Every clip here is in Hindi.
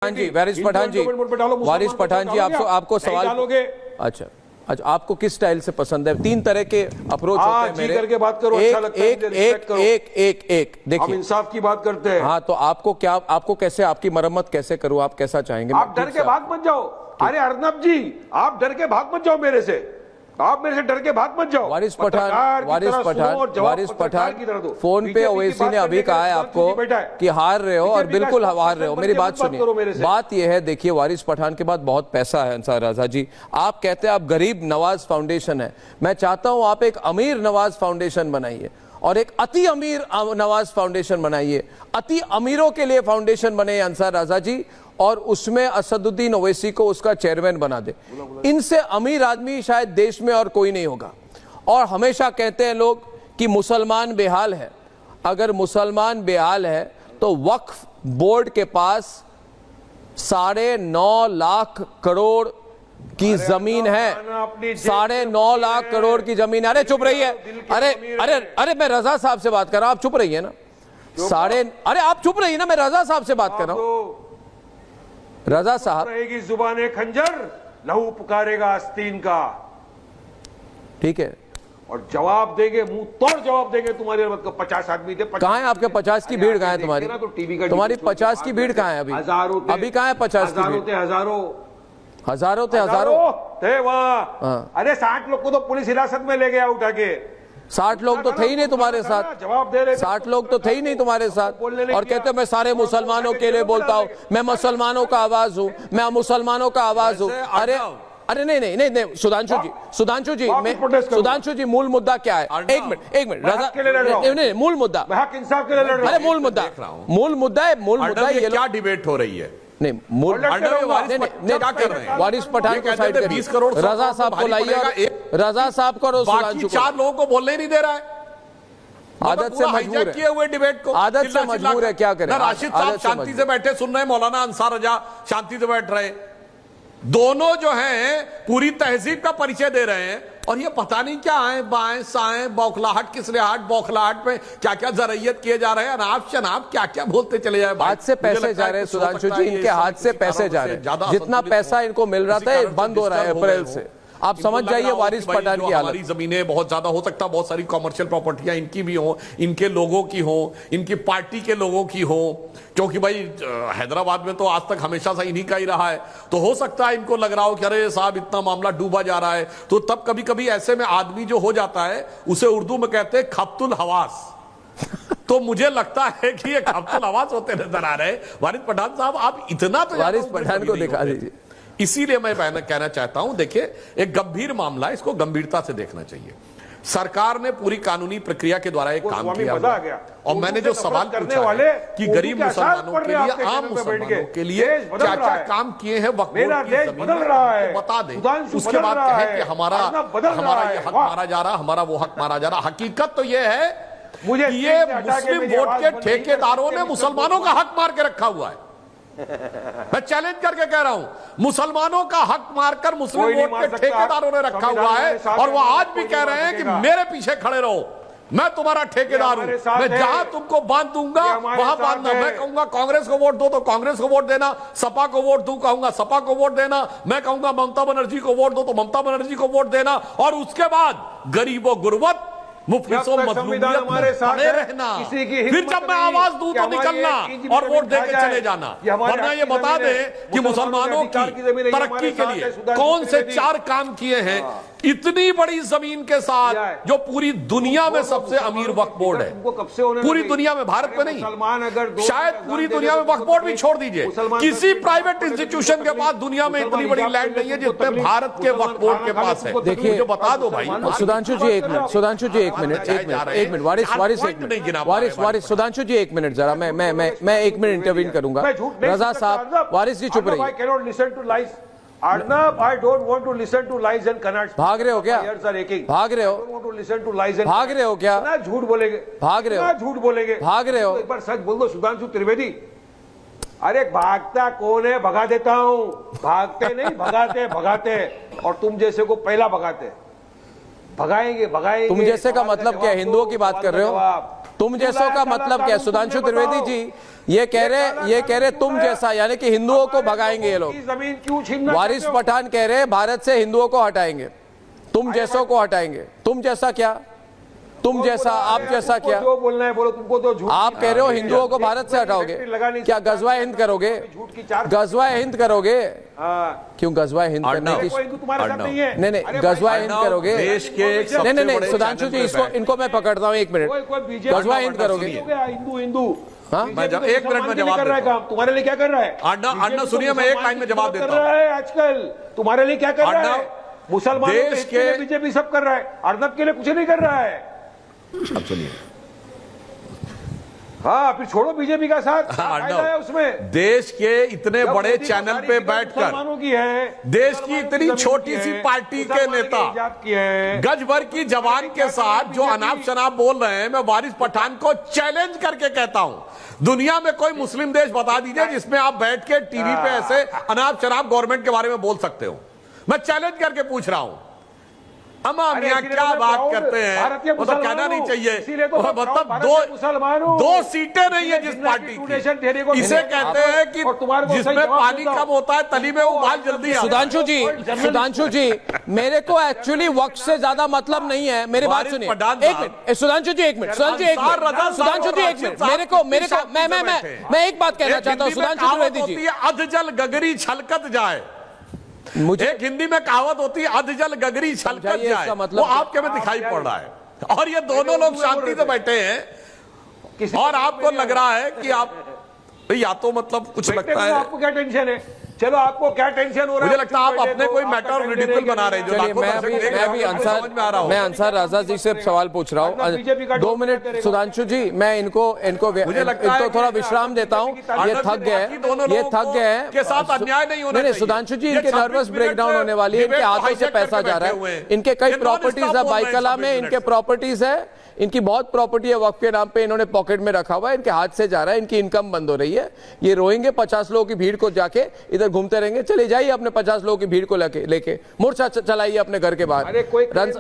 जी वारिस पठान जी, वारिस पठान जी, आपको सवाल अच्छा अच्छा, आपको किस स्टाइल से पसंद है? तीन तरह के अप्रोच होते हैं मेरे। करके बात करो, अच्छा लगता है, एक देखिए, इंसाफ की बात करते हैं। हाँ, तो आपको कैसे, आपकी मरम्मत कैसे करूं? आप कैसा चाहेंगे? आप डर के भाग मत जाओ। अरे अर्नब जी, आप डर के भाग मत जाओ मेरे से, आप मेरे से डर के भाग मत जाओ। वारिस पठान फोन पे ओवैसी ने अभी कहा है आपको कि हार रहे हो, और बिल्कुल हार रहे हो। मेरी बात सुनिए, बात यह है, देखिए वारिस पठान के पास बहुत पैसा है अंसार रजा जी। आप कहते हैं आप गरीब नवाज फाउंडेशन है, मैं चाहता हूं आप एक अमीर नवाज फाउंडेशन बनाइए और एक अति अमीर नवाज फाउंडेशन बनाइए। अति अमीरों के लिए फाउंडेशन बने अंसार रजा जी, और उसमें असदुद्दीन ओवैसी को उसका चेयरमैन बना दे। इनसे अमीर आदमी शायद देश में और कोई नहीं होगा। और हमेशा कहते हैं लोग कि मुसलमान बेहाल है। अगर मुसलमान बेहाल है तो वक्फ बोर्ड के पास 9.5 लाख करोड़ की जमीन है। 9.5 लाख करोड़ की जमीन है। अरे चुप रही है, अरे अरे अरे मैं रजा साहब से बात कर रहा हूं, आप चुप रही है ना। अरे आप चुप रही है ना, मैं रजा साहब से बात कर रहा हूं। रजा साहब, रहेगी जुबाने खंजर, लहू पुकारेगा आस्तीन का। ठीक है, और जवाब देंगे, मुंह तोड़ जवाब देंगे। तुम्हारे 50 आदमी थे। कहाँ है आपके 50 की भीड़? कहाँ है तुम्हारी? तुम्हारी 50 की भीड़ कहाँ है अभी? अभी कहाँ है 50 की भीड़? हजारों थे वहाँ। अरे 60 लोग को तो पुलिस हिरासत में ले गया उठा के। 60 लोग तो थे ही नहीं तुम्हारे साथ। जवाब दे रहे 60 लोग तो थे ही नहीं तुम्हारे साथ, और कहते मैं सारे मुसलमानों के लिए बोलता हूँ, मैं मुसलमानों का आवाज हूँ, मैं मुसलमानों का आवाज हूँ। अरे अरे नहीं, सुधांशु जी, मूल मुद्दा क्या है? एक मिनट रजा, नहीं, मूल मुद्दा, इंसाफ के लिए लड़ रहा हूं। अरे मूल मुद्दा है ये क्या डिबेट हो रही है? नहीं, वारिस पठान को साइड करिए, 20 करोड़ रजा साहब को लाइए, रजा साहब को, बाकी 4 लोगों को बोलने नहीं दे रहा है। आदत से मजबूर है, किए हुए डिबेट को आदत से मजबूर है, क्या करें? राशिद साहब शांति से बैठे सुन रहे, मौलाना अंसार रजा शांति से बैठ रहे, दोनों जो हैं पूरी तहजीब का परिचय दे रहे हैं। और ये पता नहीं क्या है, बाएं साएं, बौखलाहट, किसरेहाट, बौखलाहट में क्या क्या जरैयत किए जा रहे हैं, अनाप शनाप क्या क्या बोलते चले जाए। हाथ से पैसे जा रहे हैं सुधांशु जी, इनके हाथ से पैसे जा रहे हैं। जितना पैसा इनको मिल रहा था बंद हो रहा है अप्रैल से। आप समझ जाइए वारिस पठान की हालत। हमारी जमीनें बहुत ज्यादा हो सकता, बहुत सारी कॉमर्शियल प्रॉपर्टियां इनकी भी हो, इनके लोगों की हो, इनकी पार्टी के लोगों की हो, क्योंकि भाई हैदराबाद में तो आज तक हमेशा से इन्हीं का ही रहा है। तो हो सकता है इनको लग रहा हो कि अरे साहब इतना मामला डूबा जा रहा है। तो तब कभी कभी ऐसे में आदमी जो हो जाता है उसे उर्दू में कहते हैं खप्तुल हवास। तो मुझे लगता है कि ये खप्तुल हवास होते नजर आ रहे। वारिस पठान साहब, आप इतना तो वारिस पठान को दिखा दीजिए। इसीलिए मैं कहना चाहता हूं, देखिए एक गंभीर मामला है, इसको गंभीरता से देखना चाहिए। सरकार ने पूरी कानूनी प्रक्रिया के द्वारा एक काम किया और मैंने जो सवाल पूछा है कि गरीब मुसलमानों के लिए, आम मुसलमानों के लिए क्या क्या काम किए हैं वक्फ बोर्ड की जमीन बता दें। उसके बाद कहें कि हमारा ये हक मारा जा रहा, हमारा वो हक मारा जा रहा। हकीकत तो ये है कि ये मुस्लिम वोट के ठेकेदारों ने मुसलमानों का हक मार के रखा हुआ है। मैं चैलेंज करके कह रहा हूं, मुसलमानों का हक मारकर मुस्लिम वोट के ठेकेदारों ने रखा हुआ है, और वो आज भी कह रहे हैं कि मेरे पीछे खड़े रहो, मैं तुम्हारा ठेकेदार हूं, मैं जहां तुमको बांध दूंगा वहां बांधना। मैं कहूंगा कांग्रेस को वोट दो तो कांग्रेस को वोट देना, सपा को वोट दूं कहूंगा सपा को वोट देना, मैं कहूंगा ममता बनर्जी को वोट दो तो ममता बनर्जी को वोट देना। और उसके बाद गरीबों गुरबत मुफलिसों मजलूमियत में खड़े रहना, फिर जब मैं आवाज दूं तो निकलना और वोट देके चले जाना। वरना ये बता दें कि मुसलमानों की तरक्की के लिए कौन से 4 काम किए हैं इतनी बड़ी जमीन के साथ, जो पूरी दुनिया में सबसे अमीर वक्फ बोर्ड है। पूरी दुनिया में, भारत में नहीं, शायद पूरी दुनिया में वक्फ बोर्ड भी छोड़ दीजिए, किसी प्राइवेट इंस्टीट्यूशन के पास दुनिया में इतनी बड़ी लैंड नहीं है जितने भारत के वक्फ बोर्ड के पास है। देखिए, मुझे बता दो भाई। सुधांशु जी एक मिनट, सुधांशु जी एक मिनट, वारिस सुधांशु जी एक मिनट जरा, मैं 1 मिनट इंटरवीन करूंगा। रजा साहब, वारिस जी चुप रहिए। Arnab, I don't want to listen to lies and canards. भाग रहे हो क्या? भाग रहे हो? I don't want to listen to lies and भाग रहे हो क्या? ना झूठ बोलेंगे, भाग रहे हो? ना झूठ बोलेंगे, भाग रहे हो? एक बार सच बोल दो सुधांशु त्रिवेदी। अरे भागता कौन है? भगा देता हूं। भागते नहीं, भगाते, और तुम जैसे को पहला भगाते। भगाएंगे भगाएंगे। तुम जैसे का सवाल मतलब क्या, जवाब हिंदुओं दो, की बात सवाल कर रहे हो? जवाब। तुम जैसों का मतलब क्या? सुधांशु त्रिवेदी जी ये कह रहे तुम जैसा, यानी कि हिंदुओं को भगाएंगे ये लोग। जमीन क्यों छीनना वारिस चाहते हो? पठान कह रहे हैं भारत से हिंदुओं को हटाएंगे, तुम जैसों को हटाएंगे। तुम जैसा क्या? तुम जैसा, आप जैसा क्या? जो बोलना है बोलो, तुमको तो झूठ। आप कह रहे हो हिंदुओं को भारत से हटाओगे, क्या गजवा हिंद करोगे? गजवा हिंद करोगे? क्यों गजवा हिंद करने की? तुम्हारे साथ नहीं है। नहीं, गजवा हिंद करोगे? देश के एक सबसे नहीं, बड़े सुधांशु जी इनको मैं पकड़ता हूँ, 1 मिनट। गजवा हिंद करोगे? हिंदू हिंदू हाँ? मैं जब 1 मिनट में जवाब कर रहा है काम, तुम्हारे लिए क्या कर रहा है? अन्ना सुनिए, मैं 1 लाइन में जवाब देता कर रहा है आजकल, तुम्हारे लिए क्या कर रहा है? मुसलमानों देश के बीजेपी सब कर रहा है, अर्नब के लिए कुछ नहीं कर रहा है। अब सुनिए, हाँ फिर छोड़ो बीजेपी का साथ, फायदा है उसमें। देश के इतने बड़े चैनल पे बैठकर मुसलमानों की है, देश की इतनी छोटी सी पार्टी के नेता गज भर की जवान के साथ जो अनाप शनाप बोल रहे हैं, मैं वारिस पठान को चैलेंज करके कहता हूं, दुनिया में कोई मुस्लिम देश बता दीजिए जिसमें आप बैठ के टीवी पे ऐसे अनाप शनाप गवर्नमेंट के बारे में बोल सकते हो। मैं चैलेंज करके पूछ रहा हूं, अम्मा मियां क्या बात करते हैं, मतलब कहना नहीं चाहिए। मतलब दो सीटें नहीं है जिस पार्टी की, इसे कहते हैं कि जिसमें पानी कम होता है तली में उबाल जल्दी। सुधांशु जी मेरे को एक्चुअली वक्त से ज्यादा मतलब नहीं है, मेरी बात सुनिए। 1 मिनट सुधांशु जी, 1 मिनट मेरे को मैं एक बात कहना चाहता हूँ सुधांशु त्रिवेदी जी। अध जल गगरी छलकत जाए, मुझे एक हिंदी में कहावत होती है, अध जल गगरी छलकत जाए, मतलब वो आपके में दिखाई पड़ रहा है। और ये दोनों लोग शांति से बैठे हैं और आपको लग रहा है कि आप या तो मतलब कुछ लगता है। आपको क्या टेंशन है? चलो आपको क्या टेंशन हो रहा है? मुझे लगता है आप अपने कोई मैटर रिडिकुल बना रहे हैं। मैं अंसार राजा जी से सवाल पूछ रहा हूँ। 2 मिनट सुधांशु जी, मैं इनको थोड़ा विश्राम देता हूँ। ये थक गए के साथ अन्याय नहीं होना चाहिए। सुधांशु जी इनके नर्वस ब्रेकडाउन होने वाली है, इनके हाथों से पैसा जा रहा है। इनके कई प्रॉपर्टीज है, बाइकला में इनके प्रॉपर्टीज है, इनकी बहुत प्रॉपर्टी है वक्फ के नाम पे, इन्होंने पॉकेट में रखा हुआ है, इनके हाथ से जा रहा है, इनकी इनकम बंद हो रही है। ये रोएंगे 50 लोगों की भीड़ को जाके, इधर घूमते रहेंगे। चले जाइए अपने 50 लोगों की भीड़ को लेके मोर्चा चलाइए अपने घर के बाहर।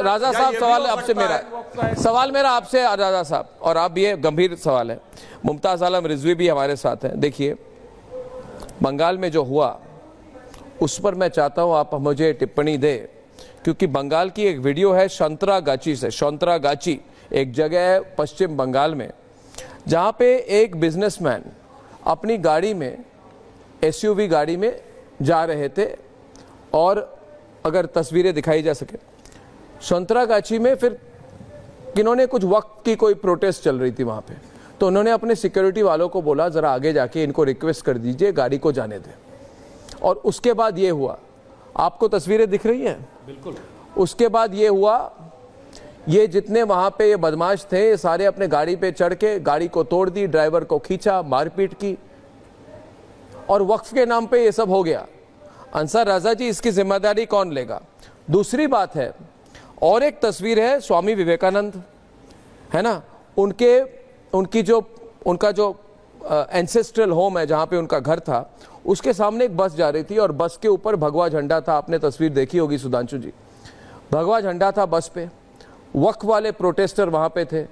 राजा साहब सवाल मेरा आपसे राजा साहब, और आप ये गंभीर सवाल है। मुमताज आलम रिजवी भी हमारे साथ हैं। देखिए बंगाल में जो हुआ उस पर मैं चाहता हूं आप मुझे टिप्पणी दे, क्योंकि बंगाल की एक वीडियो है संतरागाची से। संतरागाची एक जगह है पश्चिम बंगाल में, जहां पे एक बिजनेसमैन अपनी गाड़ी में, एसयूवी गाड़ी में जा रहे थे, और अगर तस्वीरें दिखाई जा सके, संतरागाची में फिर किन्होंने कुछ वक्त की कोई प्रोटेस्ट चल रही थी वहां पे, तो उन्होंने अपने सिक्योरिटी वालों को बोला जरा आगे जाके इनको रिक्वेस्ट कर दीजिए गाड़ी को जाने दें। और उसके बाद ये हुआ, आपको तस्वीरें दिख रही हैं? बिल्कुल। उसके बाद ये हुआ, ये जितने वहां पे ये बदमाश थे ये सारे अपने गाड़ी पे चढ़ के गाड़ी को तोड़ दी, ड्राइवर को खींचा, मारपीट की, और वक्फ के नाम पे ये सब हो गया। अंसार राजा जी इसकी जिम्मेदारी कौन लेगा? दूसरी बात है, और एक तस्वीर है स्वामी विवेकानंद, है ना, उनका जो एंसेस्ट्रल होम है जहां पे उनका घर था, उसके सामने एक बस जा रही थी और बस के ऊपर भगवा झंडा था। आपने तस्वीर देखी होगी सुधांशु जी, भगवा झंडा था बस पे। वक्फ वाले प्रोटेस्टर वहां पे थे,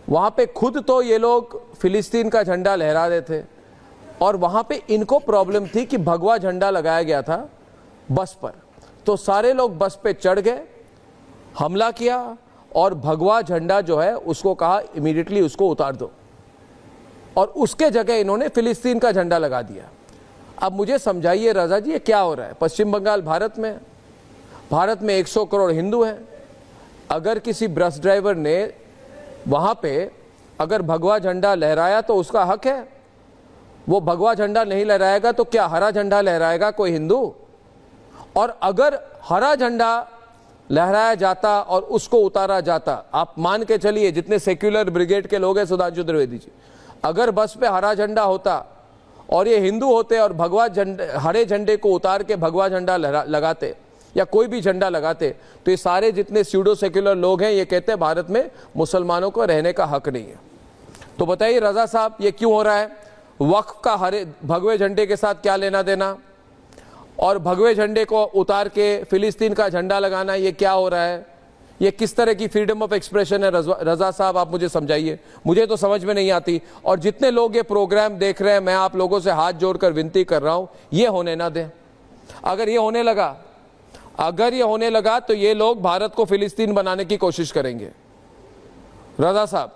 वहां पे खुद तो ये लोग फिलिस्तीन का झंडा लहरा रहे थे, और वहां पे इनको प्रॉब्लम थी कि भगवा झंडा लगाया गया था बस पर, तो सारे लोग बस पे चढ़ गए, हमला किया, और भगवा झंडा जो है उसको कहा इमीडिएटली उसको उतार दो, और उसके जगह इन्होंने फिलिस्तीन का झंडा लगा दिया। अब मुझे समझाइए राजा जी ये क्या हो रहा है? पश्चिम बंगाल भारत में 100 करोड़ हिंदू हैं। अगर किसी बस ड्राइवर ने वहां पे अगर भगवा झंडा लहराया तो उसका हक है, वो भगवा झंडा नहीं लहराएगा तो क्या हरा झंडा लहराएगा कोई हिंदू? और अगर हरा झंडा लहराया जाता और उसको उतारा जाता, आप मान के चलिए जितने सेक्युलर ब्रिगेड के लोग हैं सुधांशु त्रिवेदी जी, अगर बस पे हरा झंडा होता और ये हिंदू होते और भगवा झंडे, हरे झंडे को उतार के भगवा झंडा लगाते या कोई भी झंडा लगाते, तो ये सारे जितने स्यूडो सेक्युलर लोग हैं ये कहते हैं भारत में मुसलमानों को रहने का हक नहीं है। तो बताइए रजा साहब ये क्यों हो रहा है? वक्फ का हरे भगवे झंडे के साथ क्या लेना देना, और भगवे झंडे को उतार के फिलिस्तीन का झंडा लगाना, ये क्या हो रहा है? ये किस तरह की फ्रीडम ऑफ एक्सप्रेशन है? रजा साहब, आप मुझे समझाइए, मुझे तो समझ में नहीं आती। और जितने लोग ये प्रोग्राम देख रहे हैं, मैं आप लोगों से हाथ जोड़कर विनती कर रहा हूं, ये होने ना दें। अगर ये होने लगा तो ये लोग भारत को फिलिस्तीन बनाने की कोशिश करेंगे। रजा साहब,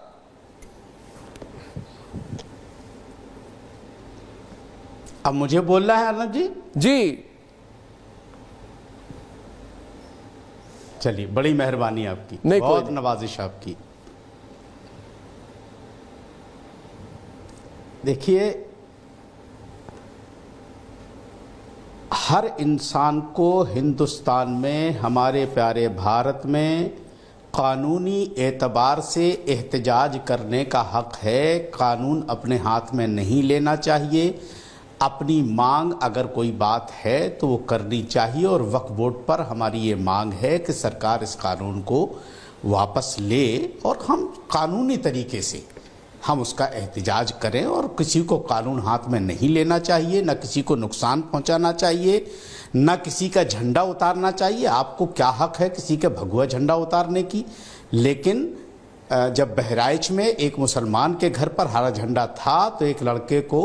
अब मुझे बोलना है अर्नब जी? जी चलिए, बड़ी मेहरबानी आपकी, नहीं, बहुत नवाजिश आपकी। देखिए, हर इंसान को हिंदुस्तान में, हमारे प्यारे भारत में कानूनी एतबार से एहतजाज करने का हक है। कानून अपने हाथ में नहीं लेना चाहिए। अपनी मांग अगर कोई बात है तो वो करनी चाहिए, और वक्फ बोर्ड पर हमारी ये मांग है कि सरकार इस कानून को वापस ले और हम कानूनी तरीके से हम उसका एहतजाज करें। और किसी को कानून हाथ में नहीं लेना चाहिए, न किसी को नुकसान पहुंचाना चाहिए, न किसी का झंडा उतारना चाहिए। आपको क्या हक है किसी का भगवा झंडा उतारने की? लेकिन जब बहराइच में एक मुसलमान के घर पर हरा झंडा था तो एक लड़के को,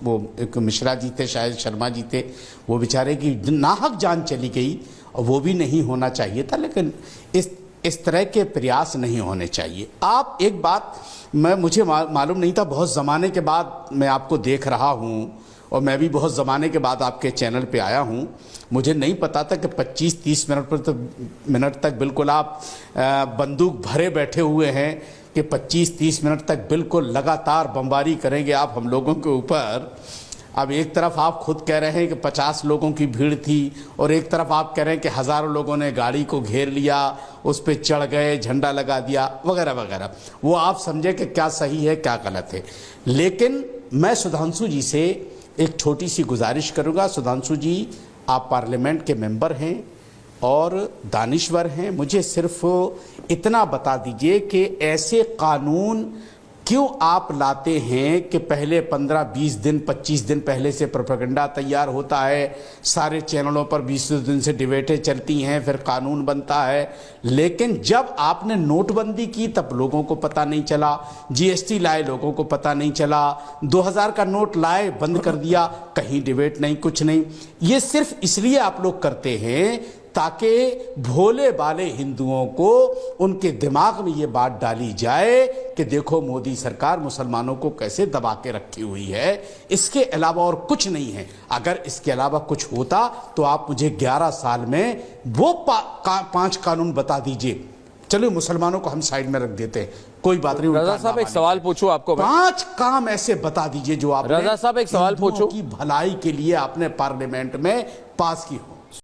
वो एक मिश्रा जी थे, शायद शर्मा जी थे, वो बेचारे की नाहक जान चली गई, और वो भी नहीं होना चाहिए था। लेकिन इस तरह के प्रयास नहीं होने चाहिए। आप एक बात, मुझे मालूम नहीं था, बहुत ज़माने के बाद मैं आपको देख रहा हूँ, और मैं भी बहुत ज़माने के बाद आपके चैनल पे आया हूँ। मुझे नहीं पता था कि 25-30 मिनट तक बिल्कुल आप बंदूक भरे बैठे हुए हैं, कि 25-30 मिनट तक बिल्कुल लगातार बमबारी करेंगे आप हम लोगों के ऊपर। अब एक तरफ आप खुद कह रहे हैं कि 50 लोगों की भीड़ थी, और एक तरफ आप कह रहे हैं कि हज़ारों लोगों ने गाड़ी को घेर लिया, उस पर चढ़ गए, झंडा लगा दिया, वगैरह वगैरह। वो आप समझे कि क्या सही है क्या गलत है। लेकिन मैं सुधांशु जी से एक छोटी सी गुजारिश करूंगा। सुधांशु जी, आप पार्लियामेंट के मेंबर हैं और दानिश्वर हैं, मुझे सिर्फ इतना बता दीजिए कि ऐसे कानून क्यों आप लाते हैं कि पहले 15-20 दिन 25 दिन पहले से प्रोपेगेंडा तैयार होता है, सारे चैनलों पर 20 दिन से डिबेटें चलती हैं, फिर कानून बनता है, लेकिन जब आपने नोटबंदी की तब लोगों को पता नहीं चला, जीएसटी लाए लोगों को पता नहीं चला, 2000 का नोट लाए बंद कर दिया, कहीं डिबेट नहीं, कुछ नहीं। ये सिर्फ इसलिए आप लोग करते हैं ताकि भोले भाले हिंदुओं को उनके दिमाग में ये बात डाली जाए कि देखो मोदी सरकार मुसलमानों को कैसे दबा के रखी हुई है। इसके अलावा और कुछ नहीं है। अगर इसके अलावा कुछ होता तो आप मुझे 11 साल में वो 5 कानून बता दीजिए। चलो, मुसलमानों को हम साइड में रख देते हैं, कोई बात नहीं। रजा साहब, एक सवाल पूछूं आपको? 5 काम ऐसे बता दीजिए जो आप रजा साहब, एक सवाल पूछूं की भलाई के लिए आपने पार्लियामेंट में पास की हो।